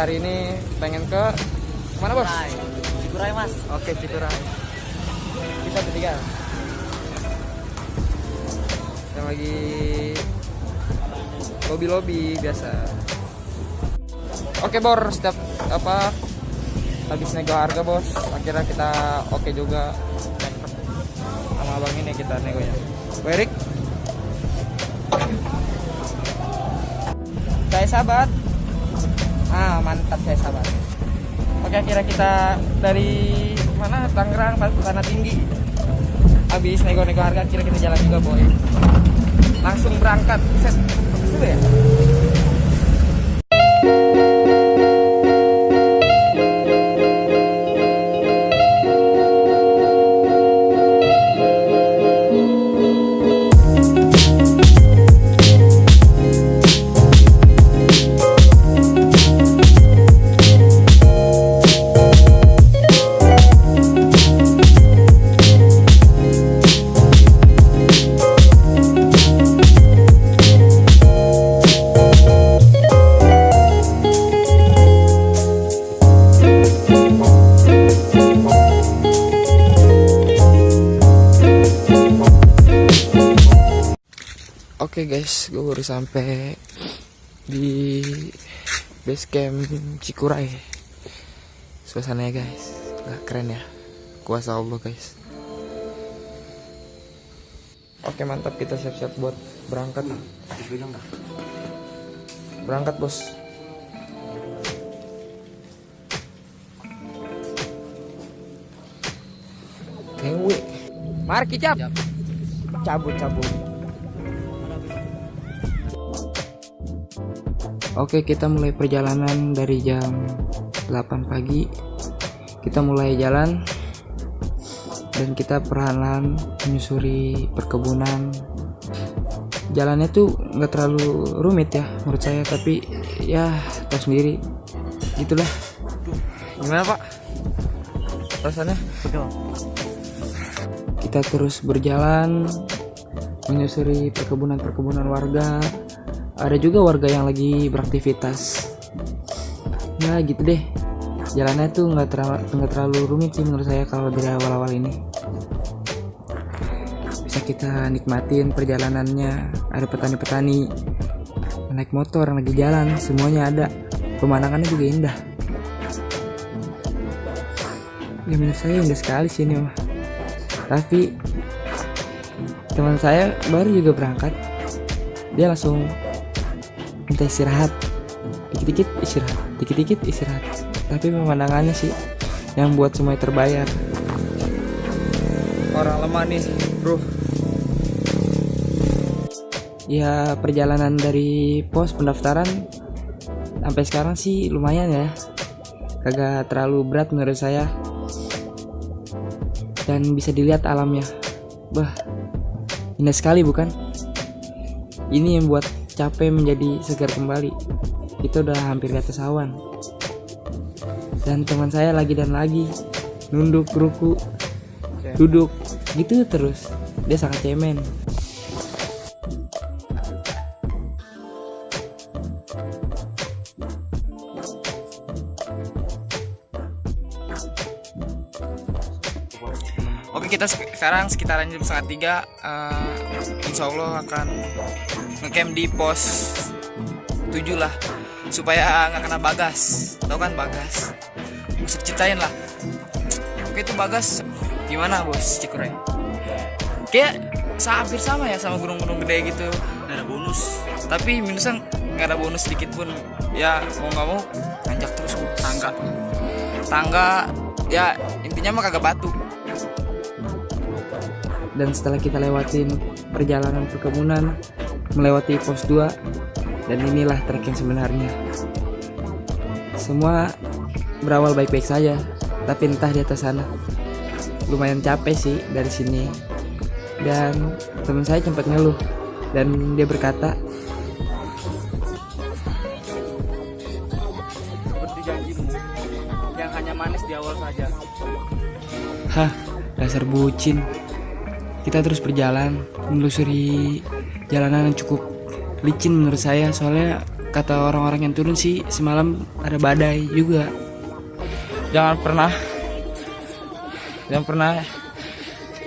hari ini pengen ke mana bos? Cikuray mas. Oke, Cikuray. Kita bertiga. Kita lagi lobby biasa. Oke Bor, setiap apa habis nego harga bos, akhirnya kita oke juga sama abang ini kita negonya. Erik, saya sahabat. Mantap saya sahabat. Oke, akhirnya kita dari mana Tangerang Tanah Tinggi. Habis nego-nego harga, akhirnya kita jalan juga boy. Langsung berangkat. Set, dulu ya. Oke guys, gue baru sampai di base camp Cikuray. Suasananya guys, keren ya, kuasa Allah guys. Oke mantap, kita siap-siap buat berangkat. Berangkat bos. Kewe, mari kita cabut. Oke, kita mulai perjalanan dari jam 8 pagi. Kita mulai jalan dan kita perlahan menyusuri perkebunan. Jalannya tuh nggak terlalu rumit ya menurut saya, tapi ya tahu sendiri gitulah. Gimana Pak rasanya? Kita terus berjalan menyusuri perkebunan warga. Ada juga warga yang lagi beraktivitas. Ya gitu deh. Jalannya tuh nggak terlalu rumit sih menurut saya kalau dari awal-awal ini. Bisa kita nikmatin perjalanannya. Ada petani-petani naik motor yang lagi jalan, semuanya ada. Pemandangannya juga indah. Ya menurut saya indah sekali sih ini mah. Tapi teman saya baru juga berangkat. Dia langsung minta istirahat, dikit-dikit istirahat. Tapi pemandangannya sih yang buat semuanya terbayar. Orang lemah nih bro. Ya perjalanan dari pos pendaftaran sampai sekarang sih lumayan ya, kagak terlalu berat menurut saya. Dan bisa dilihat alamnya, bah indah sekali bukan? Ini yang buat capek menjadi segar kembali. Kita udah hampir di atas awan. Dan teman saya lagi nunduk, ruku, duduk, gitu terus. Dia sangat cemen. Oke, kita sekarang sekitaran jam 2:30. Insya Allah akan ngecamp di pos 7 lah, supaya nggak kena Bagas. Tahu kan Bagas? Bisa diceritain lah. Oke, itu Bagas gimana bos Cikuray? Kayak hampir sama ya sama gunung-gunung gede gitu. Nggak ada bonus. Tapi minusnya nggak ada bonus sedikit pun. Ya mau nggak mau nanjak terus bos. Tangga ya intinya mah kagak batu. Dan setelah kita lewatin perjalanan perkebunan, melewati pos 2, dan inilah trek yang sebenarnya. Semua berawal baik-baik saja, tapi entah di atas sana lumayan capek sih dari sini. Dan teman saya sempat ngeluh dan dia berkata, Seperti janjimu yang hanya manis di awal saja. hah, dasar bucin. Kita terus berjalan menelusuri jalanan yang cukup licin menurut saya, soalnya kata orang-orang yang turun sih semalam ada badai juga. Jangan pernah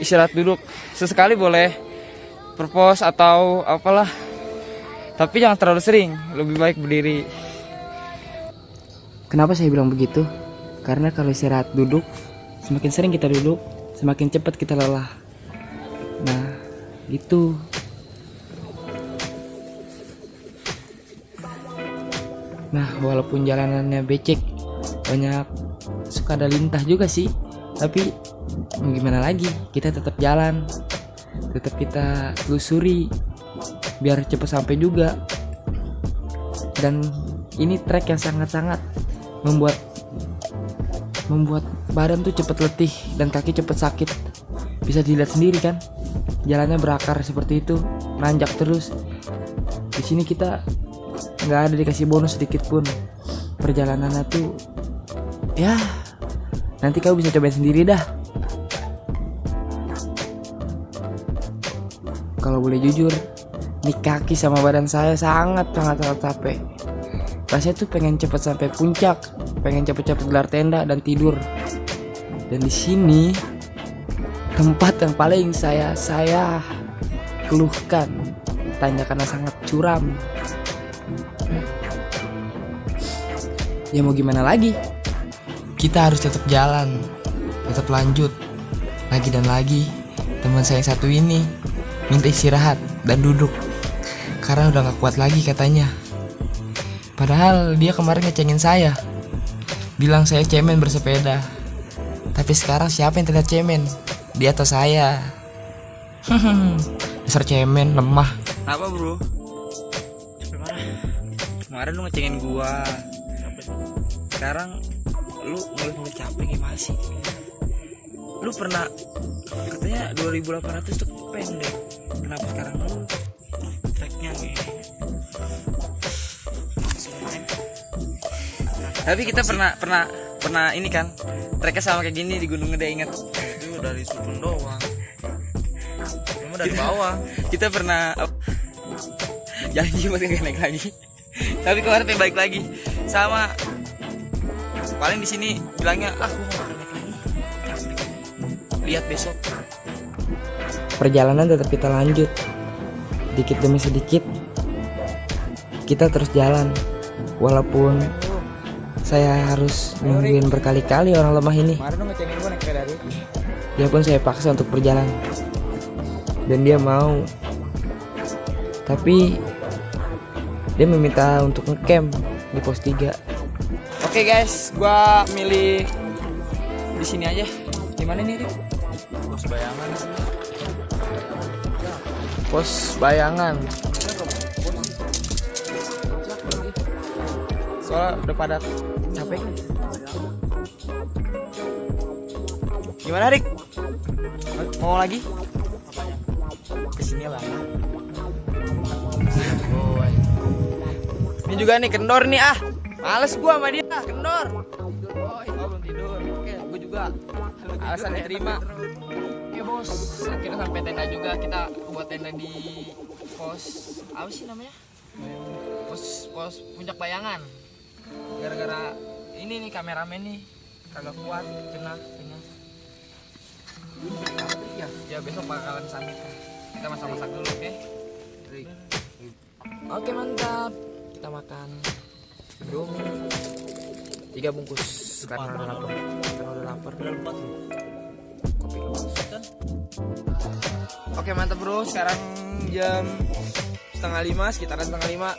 istirahat duduk. Sesekali boleh perpos atau apalah, tapi jangan terlalu sering, lebih baik berdiri. Kenapa saya bilang begitu? Karena kalau istirahat duduk, semakin sering kita duduk, semakin cepat kita lelah. Nah, itu. Nah, walaupun jalanannya becek, banyak suka ada lintah juga sih, tapi mau gimana lagi, kita tetap jalan, tetap kita telusuri biar cepat sampai juga. Dan ini trek yang sangat-sangat membuat badan tuh cepat letih dan kaki cepat sakit. Bisa dilihat sendiri kan, jalannya berakar seperti itu, nanjak terus. Di sini kita nggak ada dikasih bonus sedikit pun. Perjalanannya tuh ya nanti kau bisa cobain sendiri dah. Kalau boleh jujur, nih kaki sama badan saya sangat capek. Rasanya tuh pengen cepet sampai puncak, pengen cepet-cepet gelar tenda dan tidur. Dan di sini tempat yang paling saya keluhkan, tanya karena sangat curam. Ya mau gimana lagi? Kita harus tetap jalan, tetap lanjut. Lagi dan lagi, teman saya yang satu ini minta istirahat dan duduk karena udah gak kuat lagi katanya. Padahal dia kemarin ngecengin saya, bilang saya cemen bersepeda. Tapi sekarang siapa yang terlihat cemen? Dia atau saya? Dasar cemen, lemah. Apa bro? Kemarin lu ngecengin gua, sekarang lu mulai capek gimana sih? Lu pernah katanya 2800 tuh pendek, kenapa sekarang lu treknya nih? Tapi kita pernah ini kan, treknya sama kayak gini di Gunung Gede, ingat? Itu dari Supun doang. Emang dari bawah. Kita pernah janji buat gak naik lagi. Tapi kemarin pengen balik lagi sama. Paling di sini bilangnya aku mau naik lagi. Lihat besok. Perjalanan tetap kita lanjut. Sedikit demi sedikit kita terus jalan. Walaupun saya harus nungguin berkali-kali orang lemah ini. Dia pun saya paksa untuk berjalan. Dan dia mau. Tapi dia meminta untuk ngecamp di pos 3. Oke guys, gua milih di sini aja. Di mana nih, Rik? Pos Bayangan. Pos Bayangan. Soalnya udah pada capek. Gimana, Rik? Mau lagi? Kesini lah. Ini juga nih kendor nih ah. Males gua sama dia, kendor. Oh, belum tidur. Oke, gua juga. Alasan diterima. Oke, Bos. Akhirnya sampai tenda juga. Kita buat tenda di pos apa sih namanya? Pos Puncak Bayangan. Gara-gara ini nih kameramen nih kagak kuat, kena. Ya besok bakalan summit. Kita masak-masak dulu, oke? Oke, mantap. Kita makan Indomie 3 bungkus karena udah lapar. Kopi kemas. Oke, mantap bro. Sekarang jam 4:30, sekitaran 4:30.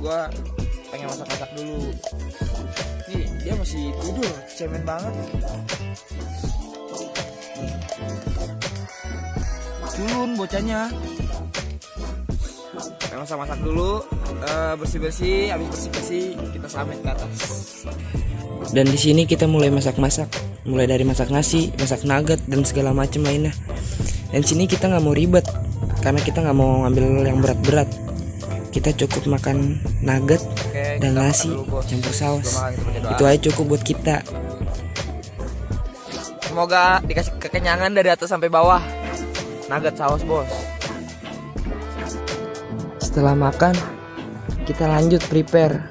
Gua pengen masak-masak dulu. Nih dia masih tidur, cemen banget. Culun bocahnya. Pengen masak-masak dulu, bersih-bersih. Habis bersih-bersih kita summit ke atas. Dan di sini kita mulai masak-masak, mulai dari masak nasi, masak nugget dan segala macam lainnya. Dan sini kita nggak mau ribet, karena kita nggak mau ngambil yang berat-berat. Kita cukup makan nugget dan nasi campur saus. Itu aja cukup buat kita. Semoga dikasih kekenyangan dari atas sampai bawah. Nugget saus bos. Setelah makan, kita lanjut prepare.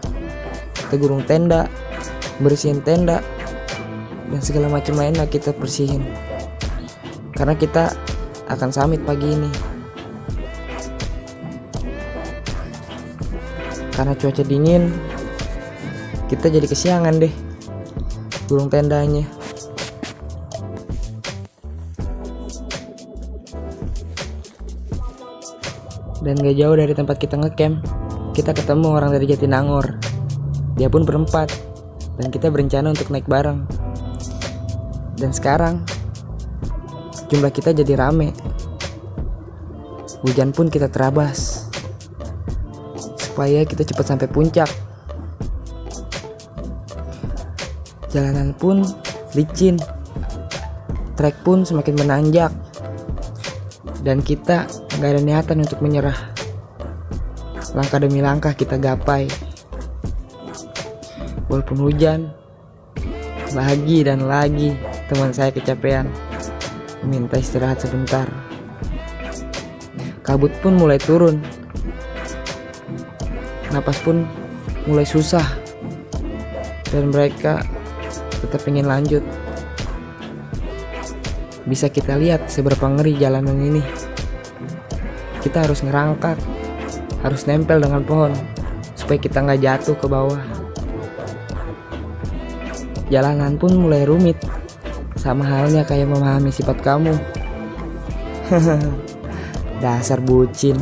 Kita gulung tenda, bersihin tenda, dan segala macam lainnya kita bersihin. Karena kita akan summit pagi ini. Karena cuaca dingin, kita jadi kesiangan deh gulung tendanya. Dan gak jauh dari tempat kita ngecamp, kita ketemu orang dari Jatinangor. Dia pun berempat, dan kita berencana untuk naik bareng. Dan sekarang jumlah kita jadi rame. Hujan pun kita terabas supaya kita cepat sampai puncak. Jalanan pun licin, trek pun semakin menanjak, dan kita gak ada niatan untuk menyerah. Langkah demi langkah kita gapai. Walaupun hujan, lagi dan lagi teman saya kecapean, minta istirahat sebentar. Kabut pun mulai turun, napas pun mulai susah, dan mereka tetap ingin lanjut. Bisa kita lihat seberapa ngeri jalanan ini. Kita harus ngerangkak, harus nempel dengan pohon supaya kita nggak jatuh ke bawah. Jalanan pun mulai rumit, sama halnya kayak memahami sifat kamu. Dasar bucin.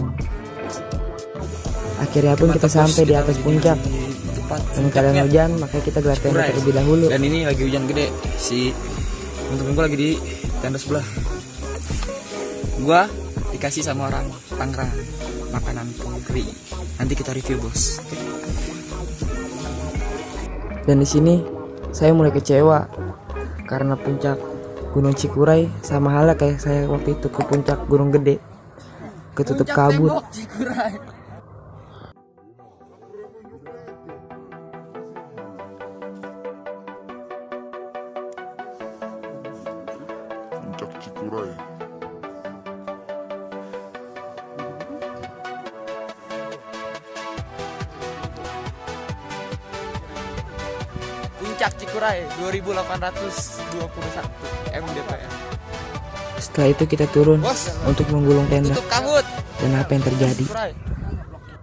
Akhirnya pun kita sampai di atas puncak. Dengan keadaan hujan, makanya kita gelar tenda terlebih dahulu. Dan ini lagi hujan gede. Si temen-temen gue lagi di tenda sebelah. Gua dikasih sama orang Tangerang makanan pungkri. Nanti kita review, bos. Oke. Dan di sini saya mulai kecewa karena puncak Gunung Cikuray sama halnya kayak saya waktu itu ke puncak Gunung Gede, ketutup kabut. Puncak Cikuray. Puncak Cikuray 2821 mdpl. Setelah itu kita turun Bos, untuk menggulung tenda. tutup kabut. Dan apa yang terjadi?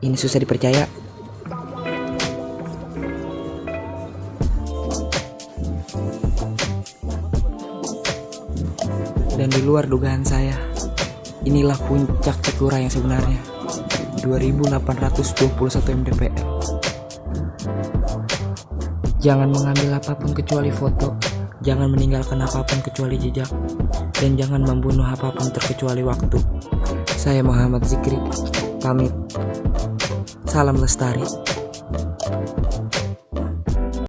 Ini susah dipercaya. Dan di luar dugaan saya, inilah puncak Cikuray yang sebenarnya, 2821 mdpl. Jangan mengambil apapun kecuali foto, jangan meninggalkan apapun kecuali jejak, dan jangan membunuh apapun terkecuali waktu. Saya Muhammad Zikri, pamit. Salam lestari.